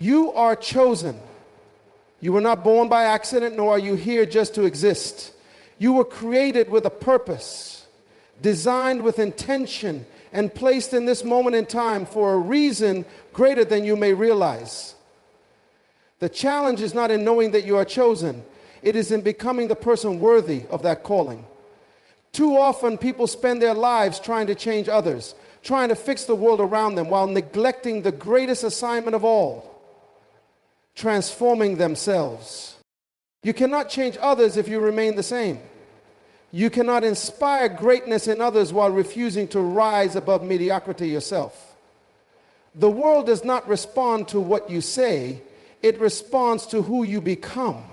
You are chosen. You were not born by accident, nor are you here just to exist. You were created with a purpose, designed with intention, and placed in this moment in time for a reason greater than you may realize. The challenge is not in knowing that you are chosen. It is in becoming the person worthy of that calling. Too often, people spend their lives trying to change others, trying to fix the world around them while neglecting the greatest assignment of all, transforming themselves. You cannot change others if you remain the same. You cannot inspire greatness in others while refusing to rise above mediocrity yourself. The world does not respond to what you say, it responds to who you become.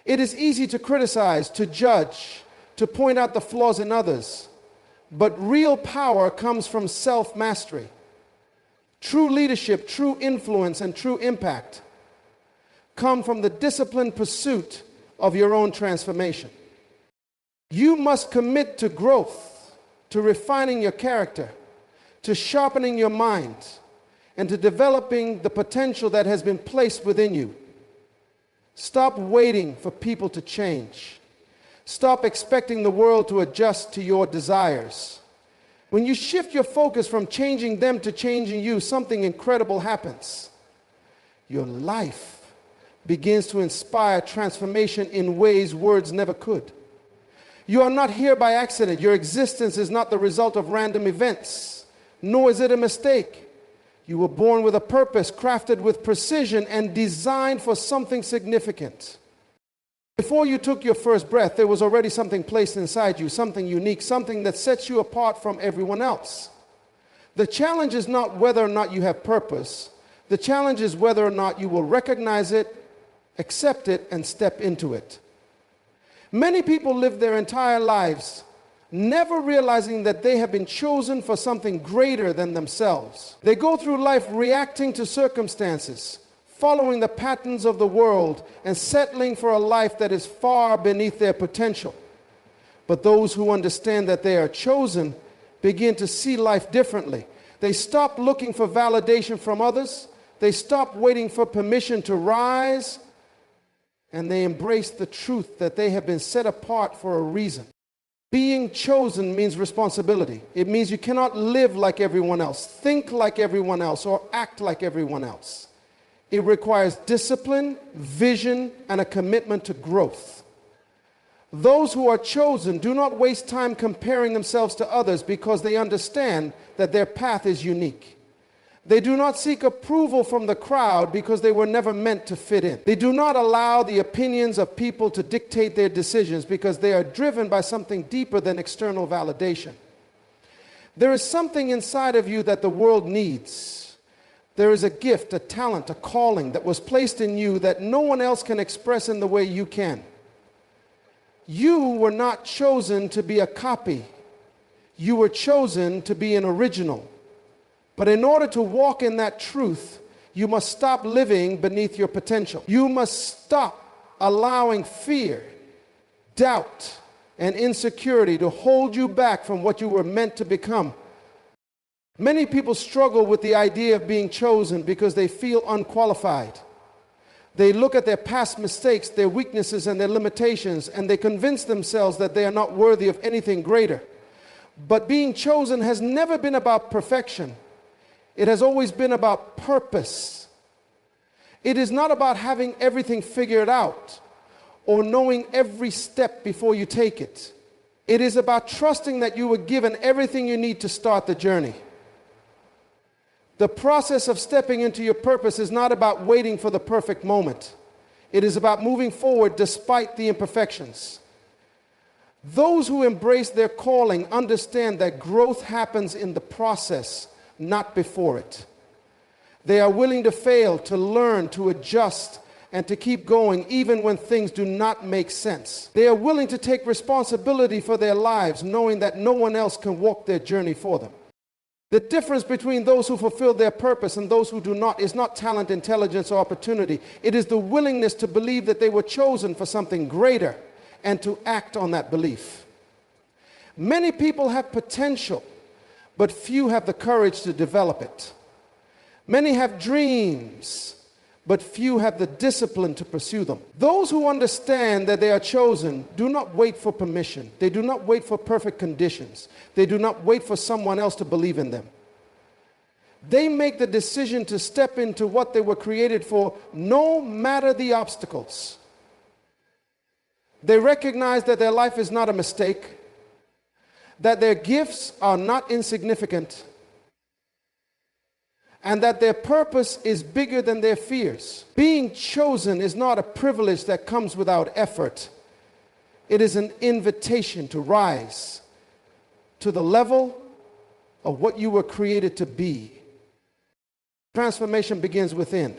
It is easy to criticize, to judge, to point out the flaws in others, but real power comes from self-mastery. True leadership, true influence, and true impact come from the disciplined pursuit of your own transformation. You must commit to growth, to refining your character, to sharpening your mind, and to developing the potential that has been placed within you. Stop waiting for people to change. Stop expecting the world to adjust to your desires. When you shift your focus from changing them to changing you, something incredible happens. Your life begins to inspire transformation in ways words never could. You are not here by accident. Your existence is not the result of random events, nor is it a mistake. You were born with a purpose, crafted with precision, and designed for something significant. Before you took your first breath, there was already something placed inside you, something unique, something that sets you apart from everyone else. The challenge is not whether or not you have purpose. The challenge is whether or not you will recognize it, accept it, and step into it. Many people live their entire lives never realizing that they have been chosen for something greater than themselves. They go through life reacting to circumstances, following the patterns of the world, and settling for a life that is far beneath their potential. But those who understand that they are chosen begin to see life differently. They stop looking for validation from others. They stop waiting for permission to rise, and they embrace the truth that they have been set apart for a reason. Being chosen means responsibility. It means you cannot live like everyone else, think like everyone else, or act like everyone else. It requires discipline, vision, and a commitment to growth. Those who are chosen do not waste time comparing themselves to others because they understand that their path is unique. They do not seek approval from the crowd because they were never meant to fit in. They do not allow the opinions of people to dictate their decisions because they are driven by something deeper than external validation. There is something inside of you that the world needs. There is a gift, a talent, a calling that was placed in you that no one else can express in the way you can. You were not chosen to be a copy. You were chosen to be an original. But in order to walk in that truth, you must stop living beneath your potential. You must stop allowing fear, doubt, and insecurity to hold you back from what you were meant to become. Many people struggle with the idea of being chosen because they feel unqualified. They look at their past mistakes, their weaknesses, and their limitations, and they convince themselves that they are not worthy of anything greater. But being chosen has never been about perfection. It has always been about purpose. It is not about having everything figured out or knowing every step before you take it. It is about trusting that you were given everything you need to start the journey. The process of stepping into your purpose is not about waiting for the perfect moment. It is about moving forward despite the imperfections. Those who embrace their calling understand that growth happens in the process, not before it. They are willing to fail, to learn, to adjust, and to keep going even when things do not make sense. They are willing to take responsibility for their lives, knowing that no one else can walk their journey for them. The difference between those who fulfill their purpose and those who do not is not talent, intelligence, or opportunity. It is the willingness to believe that they were chosen for something greater and to act on that belief. Many people have potential, but few have the courage to develop it. Many have dreams, but few have the discipline to pursue them. Those who understand that they are chosen do not wait for permission. They do not wait for perfect conditions. They do not wait for someone else to believe in them. They make the decision to step into what they were created for, no matter the obstacles. They recognize that their life is not a mistake, that their gifts are not insignificant, and that their purpose is bigger than their fears. Being chosen is not a privilege that comes without effort. It is an invitation to rise to the level of what you were created to be. Transformation begins within.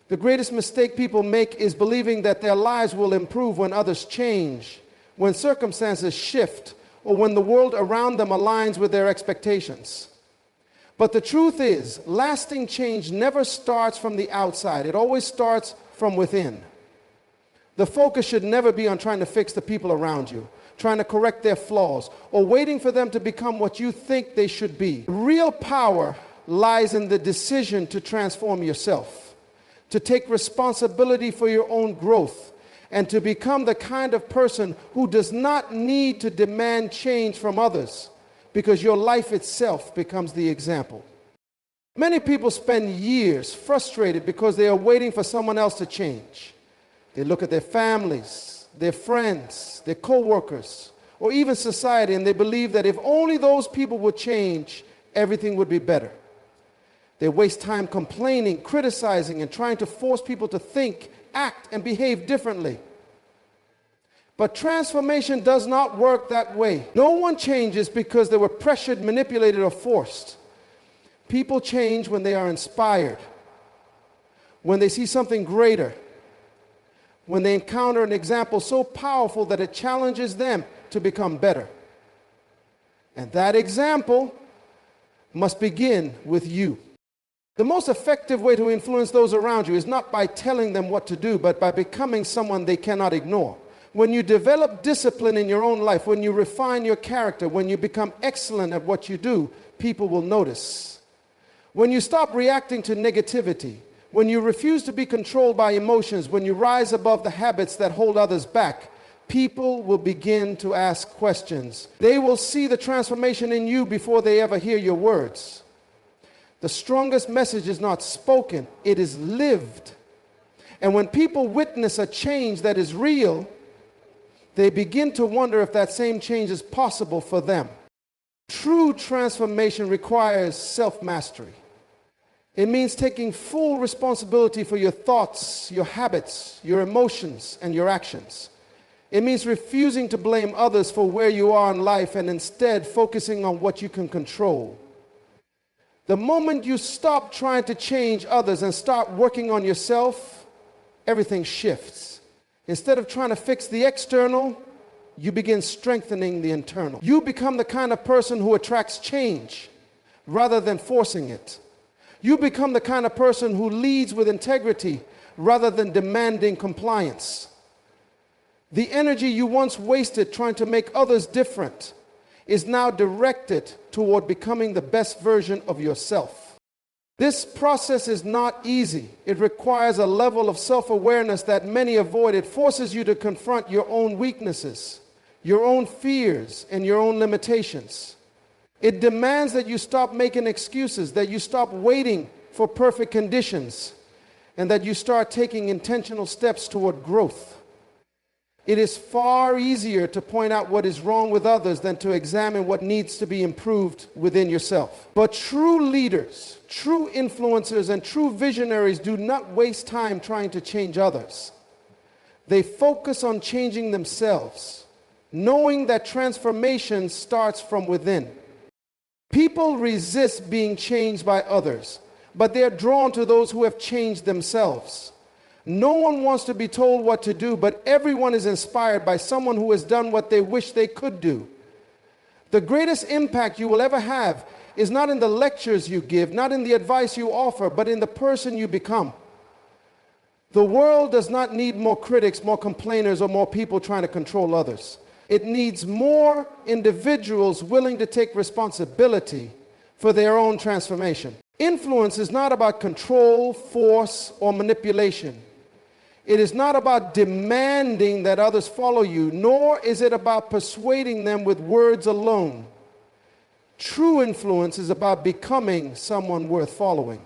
The greatest mistake people make is believing that their lives will improve when others change, when circumstances shift, or when the world around them aligns with their expectations. But the truth is, lasting change never starts from the outside. It always starts from within. The focus should never be on trying to fix the people around you, trying to correct their flaws, or waiting for them to become what you think they should be. Real power lies in the decision to transform yourself, to take responsibility for your own growth, and to become the kind of person who does not need to demand change from others, because your life itself becomes the example. Many people spend years frustrated because they are waiting for someone else to change. They look at their families, their friends, their co-workers, or even society, and they believe that if only those people would change, everything would be better. They waste time complaining, criticizing, and trying to force people to think, act, and behave differently. But transformation does not work that way. No one changes because they were pressured, manipulated, or forced. People change when they are inspired, when they see something greater, when they encounter an example so powerful that it challenges them to become better. And that example must begin with you. The most effective way to influence those around you is not by telling them what to do, but by becoming someone they cannot ignore. When you develop discipline in your own life, when you refine your character, when you become excellent at what you do, people will notice. When you stop reacting to negativity, when you refuse to be controlled by emotions, when you rise above the habits that hold others back, people will begin to ask questions. They will see the transformation in you before they ever hear your words. The strongest message is not spoken, it is lived. And when people witness a change that is real, they begin to wonder if that same change is possible for them. True transformation requires self-mastery. It means taking full responsibility for your thoughts, your habits, your emotions, and your actions. It means refusing to blame others for where you are in life and instead focusing on what you can control. The moment you stop trying to change others and start working on yourself, everything shifts. Instead of trying to fix the external, you begin strengthening the internal. You become the kind of person who attracts change rather than forcing it. You become the kind of person who leads with integrity rather than demanding compliance. The energy you once wasted trying to make others different is now directed toward becoming the best version of yourself. This process is not easy. It requires a level of self-awareness that many avoid. It forces you to confront your own weaknesses, your own fears, and your own limitations. It demands that you stop making excuses, that you stop waiting for perfect conditions, and that you start taking intentional steps toward growth. It is far easier to point out what is wrong with others than to examine what needs to be improved within yourself. But true leaders, true influencers, and true visionaries do not waste time trying to change others. They focus on changing themselves, knowing that transformation starts from within. People resist being changed by others, but they are drawn to those who have changed themselves. No one wants to be told what to do, but everyone is inspired by someone who has done what they wish they could do. The greatest impact you will ever have is not in the lectures you give, not in the advice you offer, but in the person you become. The world does not need more critics, more complainers, or more people trying to control others. It needs more individuals willing to take responsibility for their own transformation. Influence is not about control, force, or manipulation. It is not about demanding that others follow you, nor is it about persuading them with words alone. True influence is about becoming someone worth following.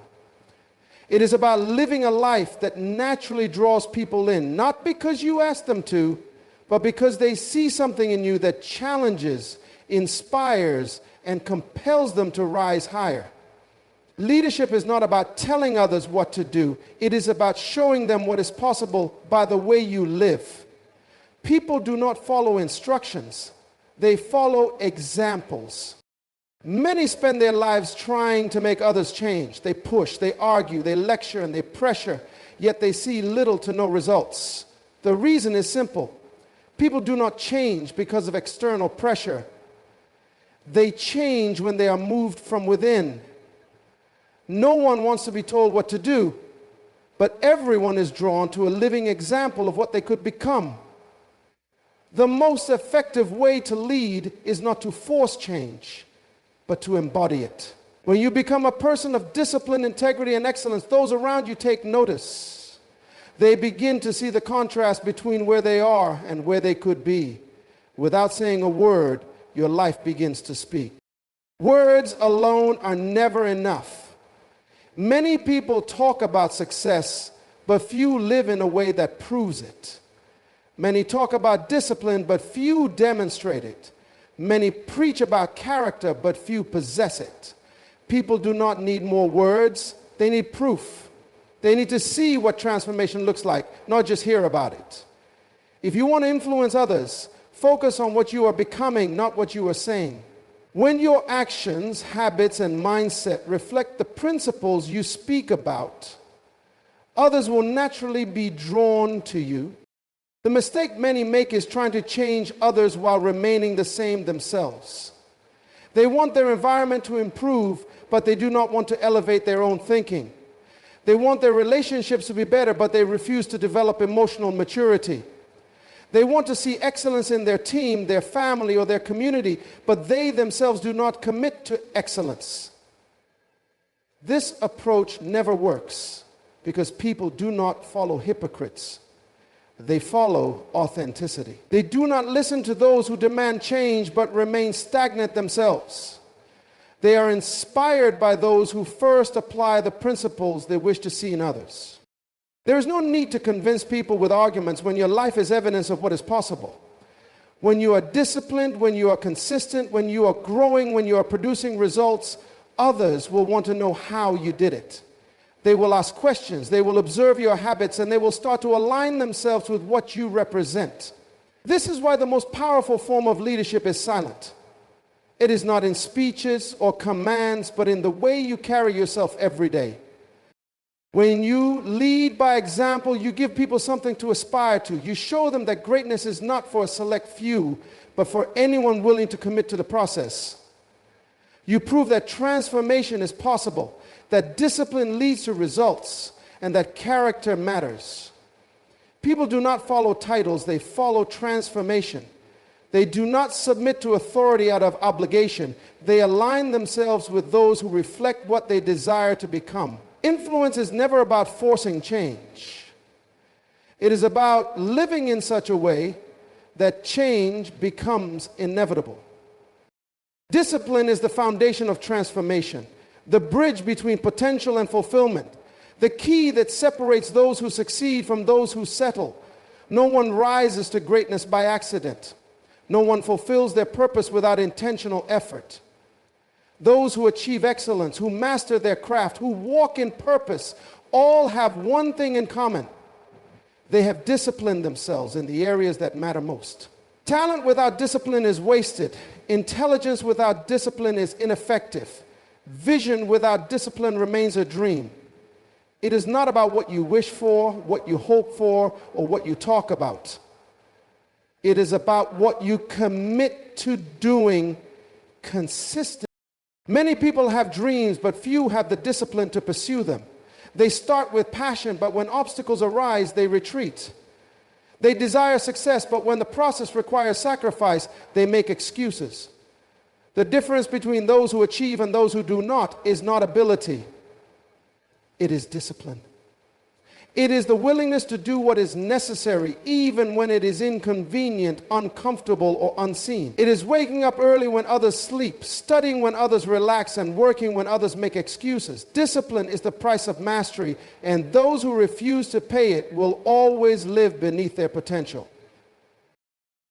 It is about living a life that naturally draws people in, not because you ask them to, but because they see something in you that challenges, inspires, and compels them to rise higher. Leadership is not about telling others what to do. It is about showing them what is possible by the way you live. People do not follow instructions. They follow examples. Many spend their lives trying to make others change. They push, they argue, they lecture, and they pressure, yet they see little to no results. The reason is simple. People do not change because of external pressure. They change when they are moved from within. No one wants to be told what to do, but everyone is drawn to a living example of what they could become. The most effective way to lead is not to force change, but to embody it. When you become a person of discipline, integrity, and excellence, those around you take notice. They begin to see the contrast between where they are and where they could be. Without saying a word, your life begins to speak. Words alone are never enough. Many people talk about success, but few live in a way that proves it. Many talk about discipline, but few demonstrate it. Many preach about character, but few possess it. People do not need more words, they need proof. They need to see what transformation looks like, not just hear about it. If you want to influence others, focus on what you are becoming, not what you are saying. When your actions, habits, and mindset reflect the principles you speak about, others will naturally be drawn to you. The mistake many make is trying to change others while remaining the same themselves. They want their environment to improve, but they do not want to elevate their own thinking. They want their relationships to be better, but they refuse to develop emotional maturity. They want to see excellence in their team, their family, or their community, but they themselves do not commit to excellence. This approach never works because people do not follow hypocrites. They follow authenticity. They do not listen to those who demand change but remain stagnant themselves. They are inspired by those who first apply the principles they wish to see in others. There is no need to convince people with arguments when your life is evidence of what is possible. When you are disciplined, when you are consistent, when you are growing, when you are producing results, others will want to know how you did it. They will ask questions, they will observe your habits, and they will start to align themselves with what you represent. This is why the most powerful form of leadership is silent. It is not in speeches or commands, but in the way you carry yourself every day. When you lead by example, you give people something to aspire to. You show them that greatness is not for a select few, but for anyone willing to commit to the process. You prove that transformation is possible, that discipline leads to results, and that character matters. People do not follow titles, they follow transformation. They do not submit to authority out of obligation. They align themselves with those who reflect what they desire to become. Influence is never about forcing change. It is about living in such a way that change becomes inevitable. Discipline is the foundation of transformation, the bridge between potential and fulfillment, the key that separates those who succeed from those who settle. No one rises to greatness by accident. No one fulfills their purpose without intentional effort. Those who achieve excellence, who master their craft, who walk in purpose, all have one thing in common. They have disciplined themselves in the areas that matter most. Talent without discipline is wasted. Intelligence without discipline is ineffective. Vision without discipline remains a dream. It is not about what you wish for, what you hope for, or what you talk about. It is about what you commit to doing consistently. Many people have dreams, but few have the discipline to pursue them. They start with passion, but when obstacles arise, they retreat. They desire success, but when the process requires sacrifice, they make excuses. The difference between those who achieve and those who do not is not ability. It is discipline. It is the willingness to do what is necessary, even when it is inconvenient, uncomfortable, or unseen. It is waking up early when others sleep, studying when others relax, and working when others make excuses. Discipline is the price of mastery, and those who refuse to pay it will always live beneath their potential.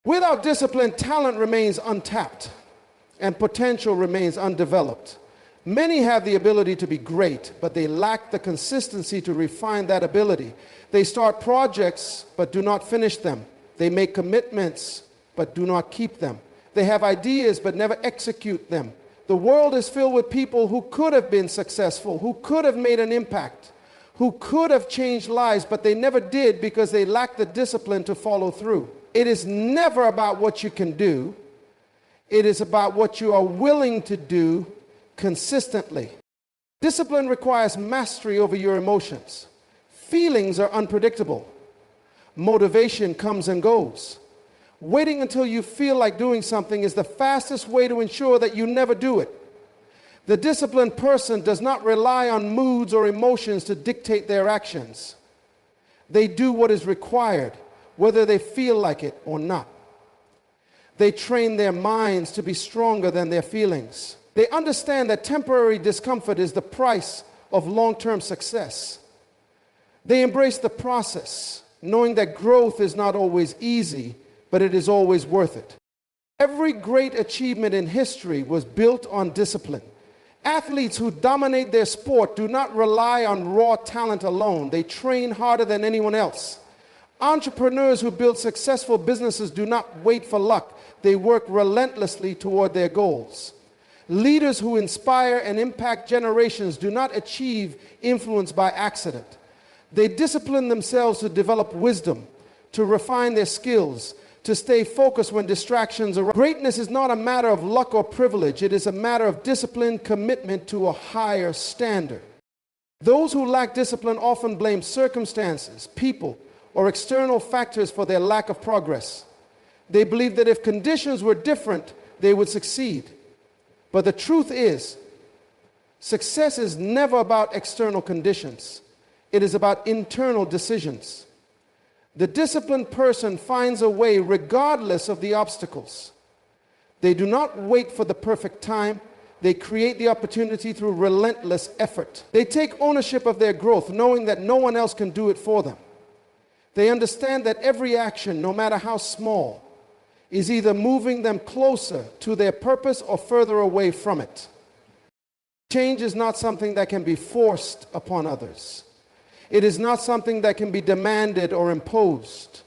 Without discipline, talent remains untapped, and potential remains undeveloped. Many have the ability to be great, but they lack the consistency to refine that ability. They start projects, but do not finish them. They make commitments, but do not keep them. They have ideas, but never execute them. The world is filled with people who could have been successful, who could have made an impact, who could have changed lives, but they never did because they lacked the discipline to follow through. It is never about what you can do. It is about what you are willing to do consistently. Discipline requires mastery over your emotions. Feelings are unpredictable. Motivation comes and goes. Waiting until you feel like doing something is the fastest way to ensure that you never do it. The disciplined person does not rely on moods or emotions to dictate their actions. They do what is required, whether they feel like it or not. They train their minds to be stronger than their feelings. They understand that temporary discomfort is the price of long-term success. They embrace the process, knowing that growth is not always easy, but it is always worth it. Every great achievement in history was built on discipline. Athletes who dominate their sport do not rely on raw talent alone. They train harder than anyone else. Entrepreneurs who build successful businesses do not wait for luck. They work relentlessly toward their goals. Leaders who inspire and impact generations do not achieve influence by accident. They discipline themselves to develop wisdom, to refine their skills, to stay focused when distractions arise. Greatness is not a matter of luck or privilege. It is a matter of discipline, commitment to a higher standard. Those who lack discipline often blame circumstances, people, or external factors for their lack of progress. They believe that if conditions were different, they would succeed. But the truth is, success is never about external conditions. It is about internal decisions. The disciplined person finds a way regardless of the obstacles. They do not wait for the perfect time. They create the opportunity through relentless effort. They take ownership of their growth, knowing that no one else can do it for them. They understand that every action, no matter how small, is either moving them closer to their purpose or further away from it. Change is not something that can be forced upon others. It is not something that can be demanded or imposed.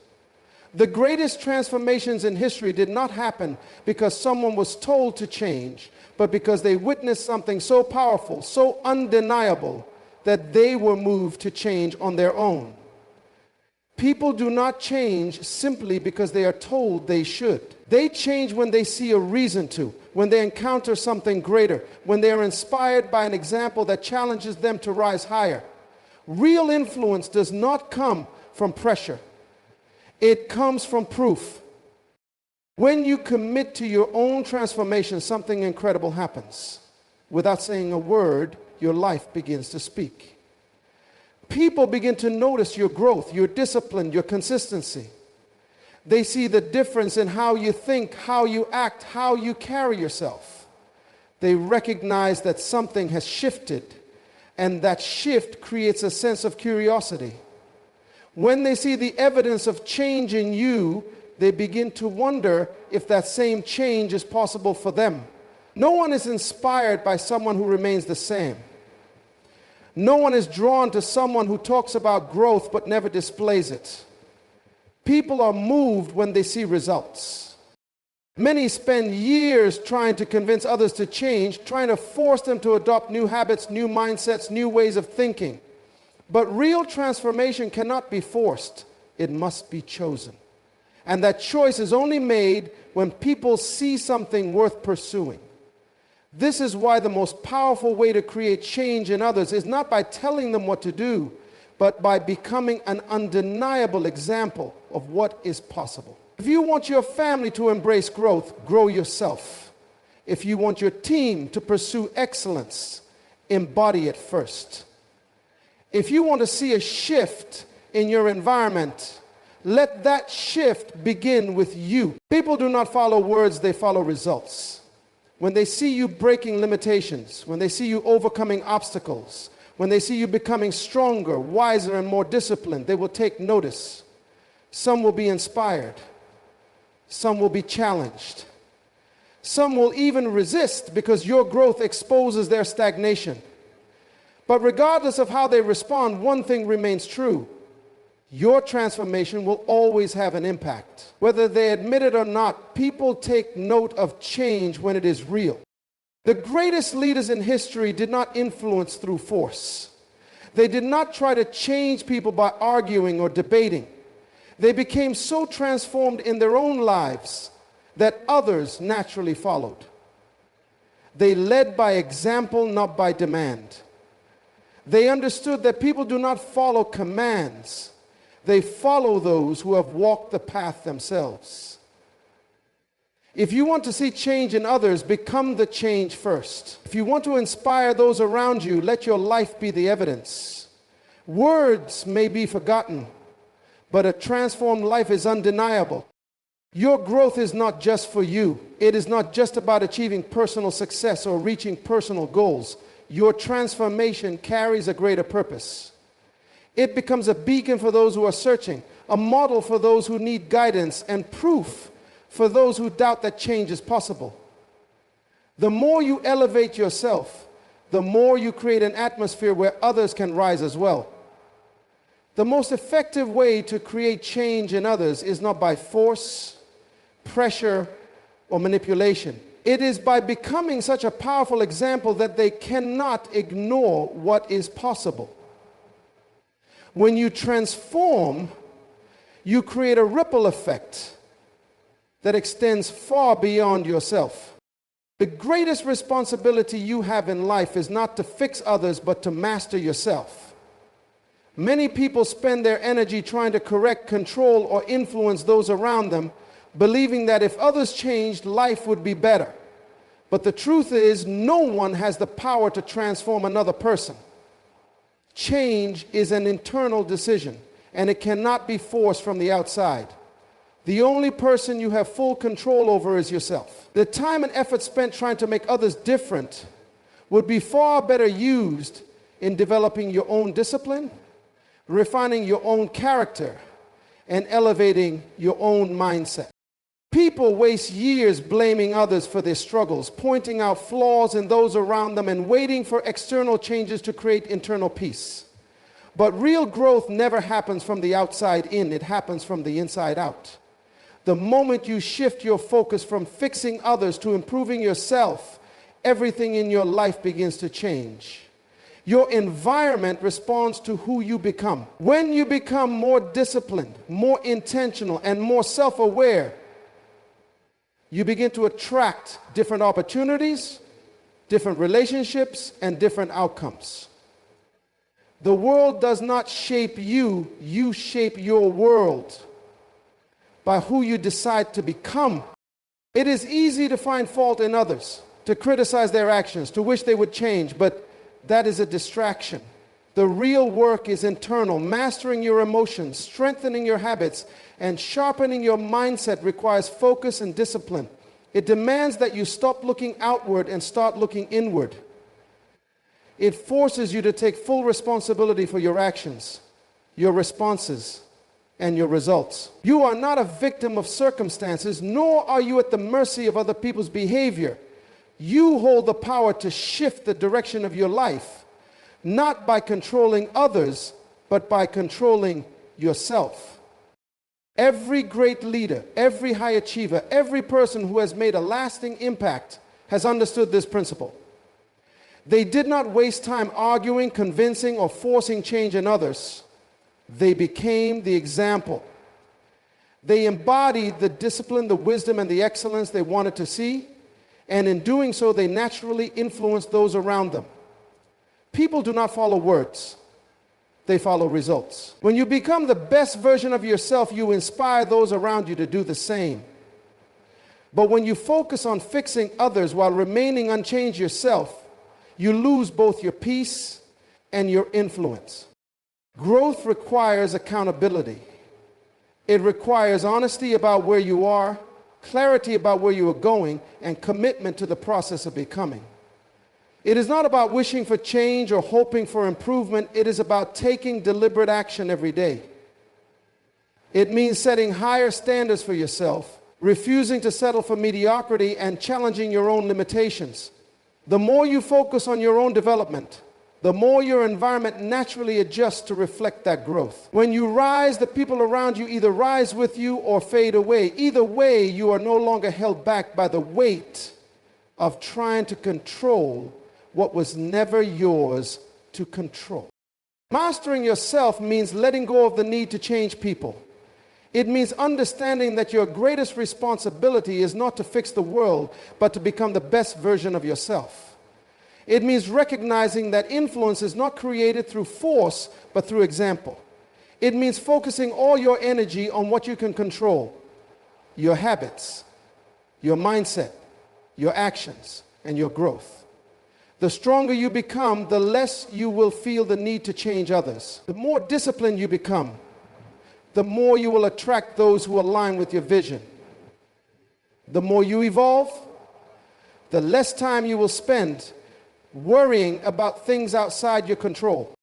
The greatest transformations in history did not happen because someone was told to change, but because they witnessed something so powerful, so undeniable, that they were moved to change on their own. People do not change simply because they are told they should. They change when they see a reason to, when they encounter something greater, when they are inspired by an example that challenges them to rise higher. Real influence does not come from pressure. It comes from proof. When you commit to your own transformation, something incredible happens. Without saying a word, your life begins to speak. People begin to notice your growth, your discipline, your consistency. They see the difference in how you think, how you act, how you carry yourself. They recognize that something has shifted, and that shift creates a sense of curiosity. When they see the evidence of change in you, they begin to wonder if that same change is possible for them. No one is inspired by someone who remains the same. No one is drawn to someone who talks about growth but never displays it. People are moved when they see results. Many spend years trying to convince others to change, trying to force them to adopt new habits, new mindsets, new ways of thinking. But real transformation cannot be forced. It must be chosen. And that choice is only made when people see something worth pursuing. This is why the most powerful way to create change in others is not by telling them what to do, but by becoming an undeniable example of what is possible. If you want your family to embrace growth, grow yourself. If you want your team to pursue excellence, embody it first. If you want to see a shift in your environment, let that shift begin with you. People do not follow words, they follow results. When they see you breaking limitations, when they see you overcoming obstacles, when they see you becoming stronger, wiser, and more disciplined, they will take notice. Some will be inspired. Some will be challenged. Some will even resist because your growth exposes their stagnation. But regardless of how they respond, one thing remains true. Your transformation will always have an impact. Whether they admit it or not, people take note of change when it is real. The greatest leaders in history did not influence through force. They did not try to change people by arguing or debating. They became so transformed in their own lives that others naturally followed. They led by example, not by demand. They understood that people do not follow commands. They follow those who have walked the path themselves. If you want to see change in others, become the change first. If you want to inspire those around you, let your life be the evidence. Words may be forgotten, but a transformed life is undeniable. Your growth is not just for you. It is not just about achieving personal success or reaching personal goals. Your transformation carries a greater purpose. It becomes a beacon for those who are searching, a model for those who need guidance, and proof for those who doubt that change is possible. The more you elevate yourself, the more you create an atmosphere where others can rise as well. The most effective way to create change in others is not by force, pressure, or manipulation. It is by becoming such a powerful example that they cannot ignore what is possible. When you transform, you create a ripple effect that extends far beyond yourself. The greatest responsibility you have in life is not to fix others, but to master yourself. Many people spend their energy trying to correct, control, or influence those around them, believing that if others changed, life would be better. But the truth is, no one has the power to transform another person. Change is an internal decision, and it cannot be forced from the outside. The only person you have full control over is yourself. The time and effort spent trying to make others different would be far better used in developing your own discipline, refining your own character, and elevating your own mindset. People waste years blaming others for their struggles, pointing out flaws in those around them, and waiting for external changes to create internal peace. But real growth never happens from the outside in, it happens from the inside out. The moment you shift your focus from fixing others to improving yourself, everything in your life begins to change. Your environment responds to who you become. When you become more disciplined, more intentional, and more self-aware, you begin to attract different opportunities, different relationships, and different outcomes. The world does not shape you, you shape your world by who you decide to become. It is easy to find fault in others, to criticize their actions, to wish they would change, but that is a distraction. The real work is internal. Mastering your emotions, strengthening your habits, and sharpening your mindset requires focus and discipline. It demands that you stop looking outward and start looking inward. It forces you to take full responsibility for your actions, your responses, and your results. You are not a victim of circumstances, nor are you at the mercy of other people's behavior. You hold the power to shift the direction of your life, not by controlling others, but by controlling yourself. Every great leader, every high achiever, every person who has made a lasting impact has understood this principle. They did not waste time arguing, convincing, or forcing change in others. They became the example. They embodied the discipline, the wisdom, and the excellence they wanted to see, and in doing so, they naturally influenced those around them. People do not follow words. They follow results. When you become the best version of yourself, you inspire those around you to do the same. But when you focus on fixing others while remaining unchanged yourself, you lose both your peace and your influence. Growth requires accountability. It requires honesty about where you are, clarity about where you are going, and commitment to the process of becoming. It is not about wishing for change or hoping for improvement. It is about taking deliberate action every day. It means setting higher standards for yourself, refusing to settle for mediocrity, and challenging your own limitations. The more you focus on your own development, the more your environment naturally adjusts to reflect that growth. When you rise, the people around you either rise with you or fade away. Either way, you are no longer held back by the weight of trying to control what was never yours to control. Mastering yourself means letting go of the need to change people. It means understanding that your greatest responsibility is not to fix the world, but to become the best version of yourself. It means recognizing that influence is not created through force, but through example. It means focusing all your energy on what you can control: your habits, your mindset, your actions, and your growth. The stronger you become, the less you will feel the need to change others. The more disciplined you become, the more you will attract those who align with your vision. The more you evolve, the less time you will spend worrying about things outside your control.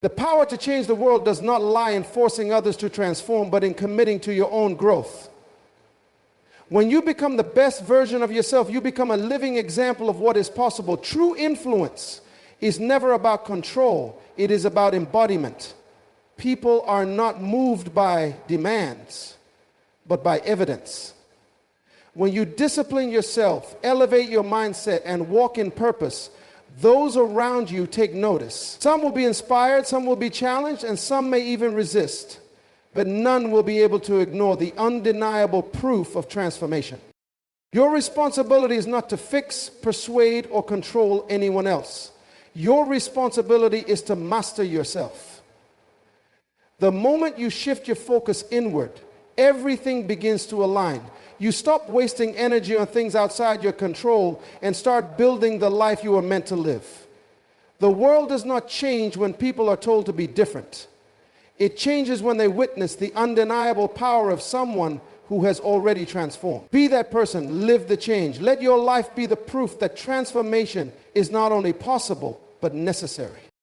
The power to change the world does not lie in forcing others to transform, but in committing to your own growth. When you become the best version of yourself, you become a living example of what is possible. True influence is never about control. It is about embodiment. People are not moved by demands, but by evidence. When you discipline yourself, elevate your mindset, and walk in purpose, those around you take notice. Some will be inspired, some will be challenged, and some may even resist. But none will be able to ignore the undeniable proof of transformation. Your responsibility is not to fix, persuade, or control anyone else. Your responsibility is to master yourself. The moment you shift your focus inward, everything begins to align. You stop wasting energy on things outside your control and start building the life you are meant to live. The world does not change when people are told to be different. It changes when they witness the undeniable power of someone who has already transformed. Be that person, live the change. Let your life be the proof that transformation is not only possible, but necessary.